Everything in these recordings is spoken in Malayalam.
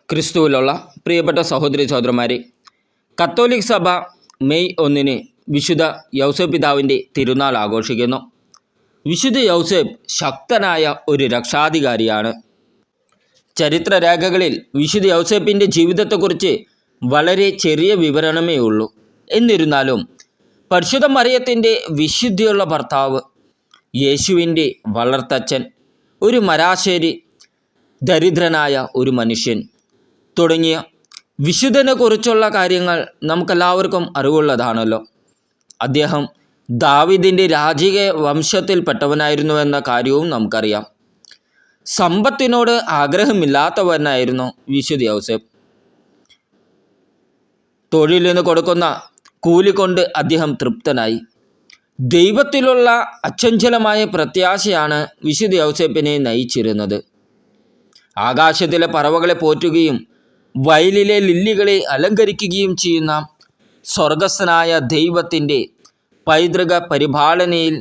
ക്രിസ്തുവിലുള്ള പ്രിയപ്പെട്ട സഹോദരി സഹോദരന്മാരെ, കത്തോലിക് സഭ മെയ് 1 വിശുദ്ധ യൗസേപ്പ് പിതാവിൻ്റെ തിരുനാൾ ആഘോഷിക്കുന്നു. വിശുദ്ധ യൗസേപ്പ് ശക്തനായ ഒരു രക്ഷാധികാരിയാണ്. ചരിത്രരേഖകളിൽ വിശുദ്ധ യൗസേപ്പിൻ്റെ ജീവിതത്തെക്കുറിച്ച് വളരെ ചെറിയ വിവരണമേ ഉള്ളൂ. എന്നിരുന്നാലും പരിശുദ്ധ മറിയത്തിൻ്റെ വിശുദ്ധിയുള്ള ഭർത്താവ്, യേശുവിൻ്റെ വളർത്തച്ഛൻ, ഒരു മരാശേരി ദരിദ്രനായ ഒരു മനുഷ്യൻ തുടങ്ങിയ വിശുദ്ധനെക്കുറിച്ചുള്ള കാര്യങ്ങൾ നമുക്കെല്ലാവർക്കും അറിവുള്ളതാണല്ലോ. അദ്ദേഹം ദാവീദിൻ്റെ രാജകീയ വംശത്തിൽപ്പെട്ടവനായിരുന്നുവെന്ന കാര്യവും നമുക്കറിയാം. സമ്പത്തിനോട് ആഗ്രഹമില്ലാത്തവനായിരുന്നു വിശുദ്ധ യൗസേപ്പ്. തൊഴിൽ നിന്ന് കൊടുക്കുന്ന കൂലി കൊണ്ട് അദ്ദേഹം തൃപ്തനായി. ദൈവത്തിലുള്ള അചഞ്ചലമായ പ്രത്യാശയാണ് വിശുദ്ധ യൗസേപ്പിനെ നയിച്ചിരുന്നത്. ആകാശത്തിലെ പറവകളെ പോറ്റുകയും വയലിലെ ലില്ലികളെ അലങ്കരിക്കുകയും ചെയ്യുന്ന സ്വർഗസ്ഥനായ ദൈവത്തിൻ്റെ പൈതൃക പരിപാലനയിൽ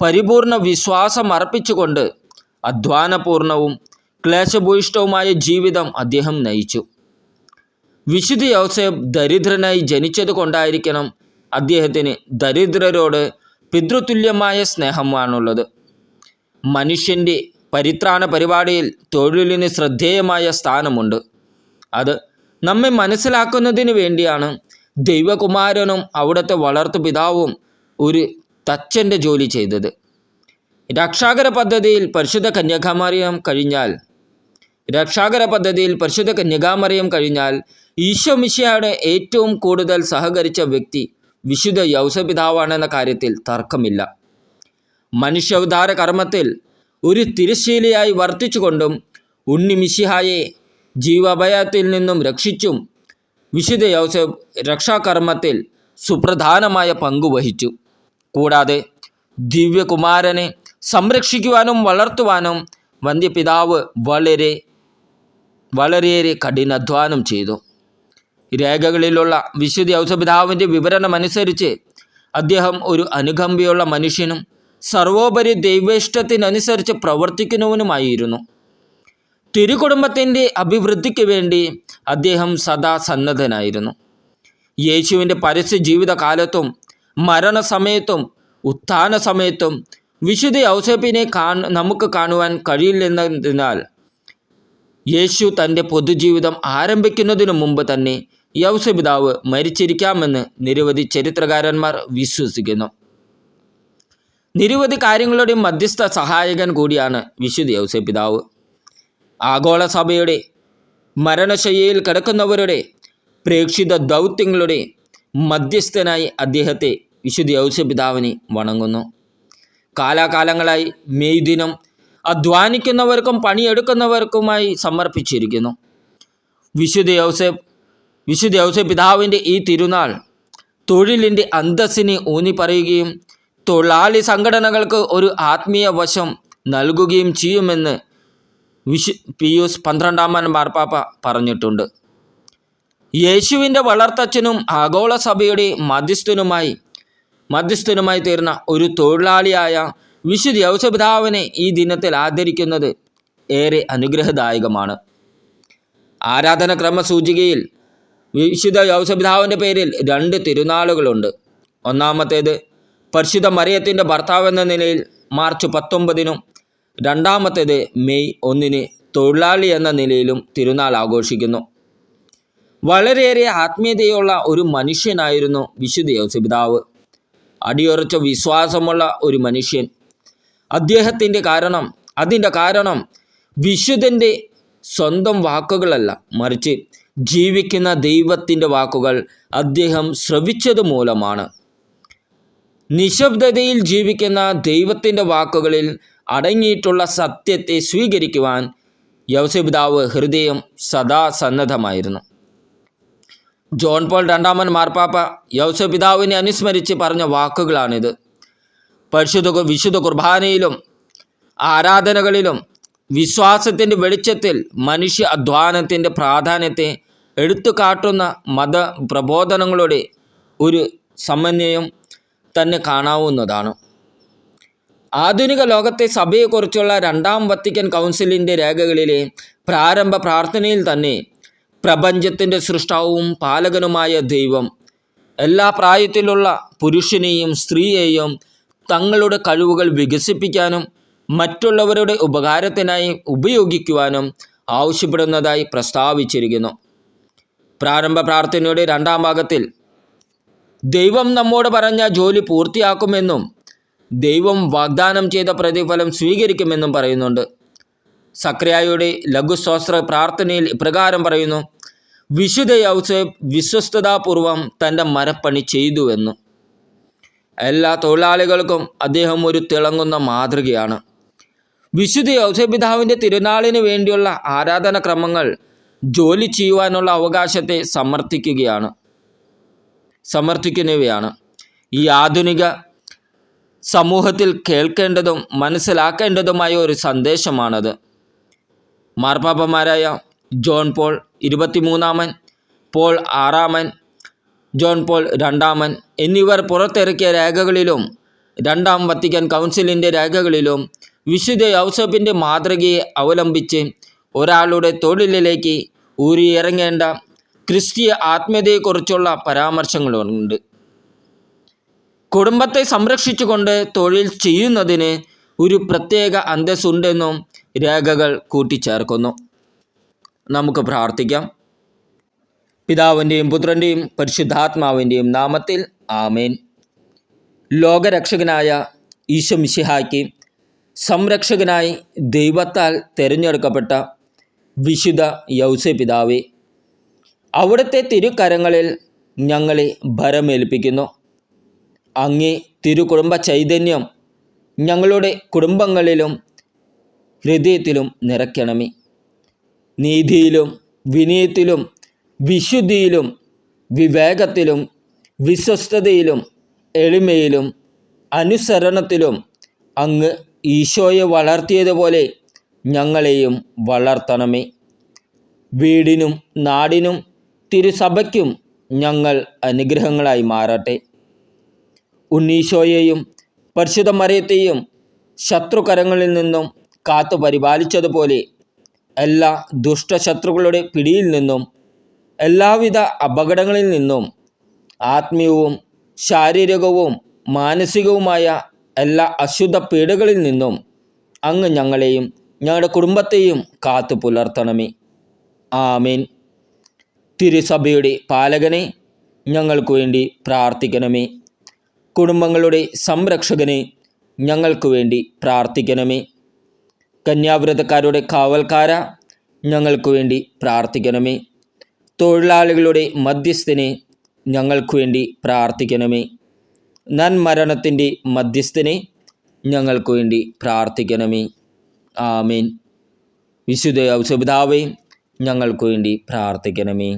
പരിപൂർണ വിശ്വാസം അർപ്പിച്ചുകൊണ്ട് അധ്വാനപൂർണവും ക്ലേശഭൂയിഷ്ടവുമായ ജീവിതം അദ്ദേഹം നയിച്ചു. വിശുദ്ധ യൗസേപ്പ് ദരിദ്രനായി ജനിച്ചത് കൊണ്ടായിരിക്കണം അദ്ദേഹത്തിന് ദരിദ്രരോട് പിതൃതുല്യമായ സ്നേഹമാണുള്ളത്. മനുഷ്യൻ്റെ പരിത്രാണ പരിപാടിയിൽ തൊഴിലിന് ശ്രദ്ധേയമായ സ്ഥാനമുണ്ട്. അത് നമ്മെ മനസ്സിലാക്കുന്നതിന് വേണ്ടിയാണ് ദൈവകുമാരനും അവിടുത്തെ വളർത്തു പിതാവും ഒരു തച്ചൻ്റെ ജോലി ചെയ്തത്. രക്ഷാകര പദ്ധതിയിൽ പരിശുദ്ധ കന്യകാമറിയം കഴിഞ്ഞാൽ ഈശോ മിശിഹായുടെ ഏറ്റവും കൂടുതൽ സഹകരിച്ച വ്യക്തി വിശുദ്ധ യൗസേപ്പ് പിതാവാണെന്ന കാര്യത്തിൽ തർക്കമില്ല. മനുഷ്യാവതാര കർമ്മത്തിൽ ഒരു തിരശ്ശീലയായി വർത്തിച്ചുകൊണ്ടും ഉണ്ണി മിശിഹായെ ജീവഭയത്തിൽ നിന്നും രക്ഷിച്ചും വിശുദ്ധ യൗസേപ്പ് രക്ഷാകർമ്മത്തിൽ സുപ്രധാനമായ പങ്കുവഹിച്ചു. കൂടാതെ ദിവ്യകുമാരനെ സംരക്ഷിക്കുവാനും വളർത്തുവാനും വന്ധ്യപിതാവ് വളരെയേറെ കഠിനാധ്വാനം ചെയ്തു. രേഖകളിലുള്ള വിശുദ്ധ യൗസേപ്പ് പിതാവിൻ്റെ വിവരണമനുസരിച്ച് അദ്ദേഹം ഒരു അനുകമ്പയുള്ള മനുഷ്യനും സർവോപരി ദൈവേഷ്ടത്തിനനുസരിച്ച് പ്രവർത്തിക്കുന്നവനുമായിരുന്നു. തിരുകുടുംബത്തിൻ്റെ അഭിവൃദ്ധിക്ക് വേണ്ടി അദ്ദേഹം സദാ സന്നദ്ധനായിരുന്നു. യേശുവിൻ്റെ പരസ്യ ജീവിതകാലത്തും മരണസമയത്തും ഉത്ഥാന സമയത്തും വിശുദ്ധ യൗസേപ്പിനെ നമുക്ക് കാണുവാൻ കഴിയില്ലെന്നതിനാൽ യേശു തൻ്റെ പൊതുജീവിതം ആരംഭിക്കുന്നതിനു മുമ്പ് തന്നെ യൗസേപ്പ് പിതാവ് മരിച്ചിരിക്കാമെന്ന് നിരവധി ചരിത്രകാരന്മാർ വിശ്വസിക്കുന്നു. നിരവധി കാര്യങ്ങളുടെ മധ്യസ്ഥ സഹായകൻ കൂടിയാണ് വിശുദ്ധ യൗസേപ്പ് പിതാവ്. ആഗോള സഭയുടെ മരണശയ്യയിൽ കിടക്കുന്നവരുടെ പ്രേക്ഷിത ദൗത്യങ്ങളുടെ മധ്യസ്ഥനായി അദ്ദേഹത്തെ വിശുദ്ധ യൗസേപ്പ് പിതാവിനെ വണങ്ങുന്നു. കാലാകാലങ്ങളായി മെയ് ദിനം അധ്വാനിക്കുന്നവർക്കും പണിയെടുക്കുന്നവർക്കുമായി സമർപ്പിച്ചിരിക്കുന്നു. വിശുദ്ധ യൗസേപ്പ് പിതാവിൻ്റെ ഈ തിരുനാൾ തൊഴിലിൻ്റെ അന്തസ്സിനെ ഊന്നി പറയുകയും തൊഴിലാളി സംഘടനകൾക്ക് ഒരു ആത്മീയ വശം നൽകുകയും ചെയ്യുമെന്ന് പിയൂസ് 12 മാർപ്പാപ്പ പറഞ്ഞിട്ടുണ്ട്. യേശുവിൻ്റെ വളർത്തച്ഛനും ആഗോള സഭയുടെ മധ്യസ്ഥനുമായി തീർന്ന ഒരു തൊഴിലാളിയായ വിശുദ്ധ യൗസേപ്പ് പിതാവിനെ ഈ ദിനത്തിൽ ആദരിക്കുന്നത് ഏറെ അനുഗ്രഹദായകമാണ്. ആരാധനക്രമ സൂചികയിൽ വിശുദ്ധ യൗസേപ്പ് പിതാവിൻ്റെ പേരിൽ 2 തിരുനാളുകളുണ്ട്. ഒന്നാമത്തേത് പരിശുദ്ധ മറിയത്തിൻ്റെ ഭർത്താവ് എന്ന നിലയിൽ മാർച്ച് 19 രണ്ടാമത്തേത് മെയ് 1 തൊഴിലാളി എന്ന നിലയിലും തിരുനാൾ ആഘോഷിക്കുന്നു. വളരെയേറെ ആത്മീയതയുള്ള ഒരു മനുഷ്യനായിരുന്നു വിശുദ്ധ യൗസേപ്പ് പിതാവ്. അടിയുറച്ച വിശ്വാസമുള്ള ഒരു മനുഷ്യൻ. അതിൻ്റെ കാരണം വിശുദ്ധൻ്റെ സ്വന്തം വാക്കുകളല്ല, മറിച്ച് ജീവിക്കുന്ന ദൈവത്തിൻ്റെ വാക്കുകൾ അദ്ദേഹം ശ്രവിച്ചത് മൂലമാണ്. നിശബ്ദതയിൽ ജീവിക്കുന്ന ദൈവത്തിൻ്റെ വാക്കുകളിൽ അടങ്ങിയിട്ടുള്ള സത്യത്തെ സ്വീകരിക്കുവാൻ യൗസേപ്പ് പിതാവ് ഹൃദയം സദാ സന്നദ്ധമായിരുന്നു. ജോൺ പോൾ 2 മാർപ്പാപ്പ യൗസേപ്പ് പിതാവിനെ അനുസ്മരിച്ച് പറഞ്ഞ വാക്കുകളാണിത്. വിശുദ്ധ കുർബാനയിലും ആരാധനകളിലും വിശ്വാസത്തിൻ്റെ വെളിച്ചത്തിൽ മനുഷ്യ അധ്വാനത്തിൻ്റെ പ്രാധാന്യത്തെ എടുത്തു കാട്ടുന്ന മതപ്രബോധനങ്ങളുടെ ഒരു സമന്വയം തന്നെ കാണാവുന്നതാണ്. ആധുനിക ലോകത്തെ സഭയെക്കുറിച്ചുള്ള 2ാം വത്തിക്കൻ കൗൺസിലിൻ്റെ രേഖകളിലെ പ്രാരംഭ പ്രാർത്ഥനയിൽ തന്നെ പ്രപഞ്ചത്തിൻ്റെ സൃഷ്ടാവും പാലകനുമായ ദൈവം എല്ലാ പ്രായത്തിലുള്ള പുരുഷനെയും സ്ത്രീയെയും തങ്ങളുടെ കഴിവുകൾ വികസിപ്പിക്കാനും മറ്റുള്ളവരുടെ ഉപകാരത്തിനായി ഉപയോഗിക്കുവാനും ആവശ്യപ്പെടുന്നതായി പ്രസ്താവിച്ചിരിക്കുന്നു. പ്രാരംഭ പ്രാർത്ഥനയുടെ 2-ാം ഭാഗത്തിൽ ദൈവം നമ്മോട് പറഞ്ഞ ജോലി പൂർത്തിയാക്കുമെന്നും ദൈവം വാഗ്ദാനം ചെയ്ത പ്രതിഫലം സ്വീകരിക്കുമെന്നും പറയുന്നുണ്ട്. സക്രിയായുടെ ലഘുസ്തോത്ര പ്രാർത്ഥനയിൽ ഇപ്രകാരം പറയുന്നു: വിശുദ്ധ യൗസേപ്പ് വിശ്വസ്തതാപൂർവം തൻ്റെ മരപ്പണി ചെയ്തുവെന്നു. എല്ലാ തൊഴിലാളികൾക്കും അദ്ദേഹം ഒരു തിളങ്ങുന്ന മാതൃകയാണ്. വിശുദ്ധ യൗസേപ്പ് പിതാവിൻ്റെ തിരുനാളിന് വേണ്ടിയുള്ള ആരാധനാക്രമങ്ങൾ ജോലി ചെയ്യുവാനുള്ള അവകാശത്തെ സമർത്ഥിക്കുന്നവയാണ്. ഈ ആധുനിക സമൂഹത്തിൽ കേൾക്കേണ്ടതും മനസ്സിലാക്കേണ്ടതുമായ ഒരു സന്ദേശമാണത്. മാർപ്പാപ്പമാരായ ജോൺ പോൾ 23-ാമൻ, പോൾ 6-ാമൻ, ജോൺ പോൾ 2-ാമൻ എന്നിവർ പുറത്തിറക്കിയ രേഖകളിലും 2-ാം വത്തിക്കാൻ കൗൺസിലിൻ്റെ രേഖകളിലും വിശുദ്ധ യൗസേപ്പിൻ്റെ മാതൃകയെ അവലംബിച്ച് ഒരാളുടെ തൊഴിലിലേക്ക് ഊരിയിറങ്ങേണ്ട ക്രിസ്തീയ ആത്മീയതയെക്കുറിച്ചുള്ള പരാമർശങ്ങളുണ്ട്. കുടുംബത്തെ സംരക്ഷിച്ചുകൊണ്ട് തൊഴിൽ ചെയ്യുന്നതിന് ഒരു പ്രത്യേക അന്തസ്സുണ്ടെന്നും രേഖകൾ കൂട്ടിച്ചേർക്കുന്നു. നമുക്ക് പ്രാർത്ഥിക്കാം. പിതാവിൻ്റെയും പുത്രൻ്റെയും പരിശുദ്ധാത്മാവിൻ്റെയും നാമത്തിൽ ആമേൻ. ലോകരക്ഷകനായ ഈശോ മിശിഹായ്ക്ക് സംരക്ഷകനായി ദൈവത്താൽ തിരഞ്ഞെടുക്കപ്പെട്ട വിശുദ്ധ യൗസേപ്പ് പിതാവേ, അവിടുത്തെ തിരുക്കരങ്ങളിൽ ഞങ്ങളെ ഭരമേൽപ്പിക്കുന്നു. അങ്ങേ തിരുകുടുംബ ചൈതന്യം ഞങ്ങളുടെ കുടുംബങ്ങളിലും ഹൃദയത്തിലും നിറയ്ക്കണമേ. നീതിയിലും വിനയത്തിലും വിശുദ്ധിയിലും വിവേകത്തിലും വിശ്വസ്തതയിലും എളിമയിലും അനുസരണത്തിലും അങ്ങ് ഈശോയെ വളർത്തിയതുപോലെ ഞങ്ങളെയും വളർത്തണമേ. വീടിനും നാടിനും തിരുസഭയ്ക്കും ഞങ്ങൾ അനുഗ്രഹങ്ങളായി മാറട്ടെ. ഉണ്ണീശോയെയും പരിശുദ്ധ മറിയത്തെയും ശത്രുകരങ്ങളിൽ നിന്നും കാത്തു പരിപാലിച്ചതുപോലെ എല്ലാ ദുഷ്ടശത്രുക്കളുടെ പിടിയിൽ നിന്നും എല്ലാവിധ അപകടങ്ങളിൽ നിന്നും ആത്മീയവും ശാരീരികവും മാനസികവുമായ എല്ലാ അശുദ്ധ പീഡകളിൽ നിന്നും അങ്ങ് ഞങ്ങളെയും ഞങ്ങളുടെ കുടുംബത്തെയും കാത്തു പുലർത്തണമേ. ആമേൻ. തിരുസഭയുടെ പാലകനെ ഞങ്ങൾക്ക് വേണ്ടി പ്രാർത്ഥിക്കണമേ. കുടുംബങ്ങളുടെ സംരക്ഷകനെ ഞങ്ങൾക്ക് വേണ്ടി പ്രാർത്ഥിക്കണമേ. കന്യാവ്രതക്കാരുടെ കാവൽക്കാര ഞങ്ങൾക്ക് വേണ്ടി പ്രാർത്ഥിക്കണമേ. തൊഴിലാളികളുടെ മധ്യസ്ഥനെ ഞങ്ങൾക്ക് വേണ്ടി പ്രാർത്ഥിക്കണമേ. നന്മരണത്തിൻ്റെ മധ്യസ്ഥനെ ഞങ്ങൾക്ക് വേണ്ടി പ്രാർത്ഥിക്കണമേ. ആമേൻ. വിശുദ്ധ യൗസേപ്പ് പിതാവേ, ഞങ്ങൾക്ക് വേണ്ടി പ്രാർത്ഥിക്കണമേ.